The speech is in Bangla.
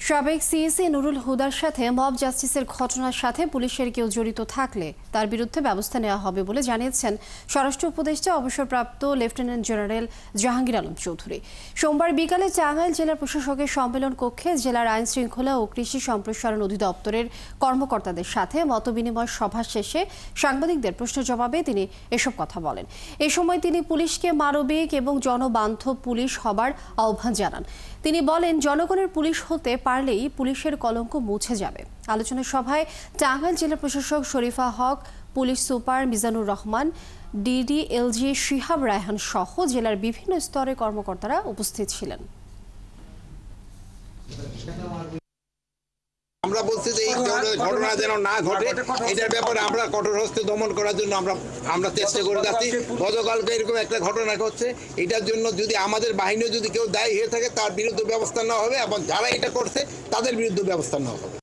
সাবেক সিএসি নুরুল হুদার সাথে মব জাস্টিসের ঘটনার সাথে পুলিশের কেউ জড়িত থাকলে তার বিরুদ্ধে ব্যবস্থা নেওয়া হবে বলে জানিয়েছেন স্বরাষ্ট্র উপদেষ্টা অবসরপ্রাপ্ত লেফটেন্যান্ট জেনারেল জাহাঙ্গীর আলম চৌধুরী। সোমবার বিকালে টাঙ্গাইল জেলা প্রশাসকের সম্মেলন কক্ষে জেলার আইন শৃঙ্খলা ও কৃষি সম্প্রসারণ অধিদপ্তরের কর্মকর্তাদের সাথে মতবিনিময় সভা শেষে সাংবাদিকদের প্রশ্ন জবাবে তিনি এসব কথা বলেন। এ সময় তিনি পুলিশকে মানবিক এবং জনবান্ধব পুলিশ হবার আহ্বান জানান। তিনি বলেন, জনগণের পুলিশ হতে পারলেই পুলিশের কলঙ্ক মুছে যাবে। আলোচনা সভায় টাঙ্গাইল জেলা প্রশাসক Sharifa Haque, police super Mizanur Rahman, DDLG Shihab Raihan সহ জেলার বিভিন্ন স্তরের কর্মকর্তারা উপস্থিত ছিলেন। আমরা বলছি যে এই ঘটনা যেন না ঘটে, এটার ব্যাপারে আমরা কঠোর হস্তে দমন করার জন্য আমরা চেষ্টা করে যাচ্ছি। গতকালকে এরকম একটা ঘটনা ঘটছে, এটার জন্য যদি আমাদের বাহিনীও যদি কেউ দায়ী হয়ে থাকে তার বিরুদ্ধে ব্যবস্থা নেওয়া হবে এবং যারা এটা করছে তাদের বিরুদ্ধে ব্যবস্থা নেওয়া হবে।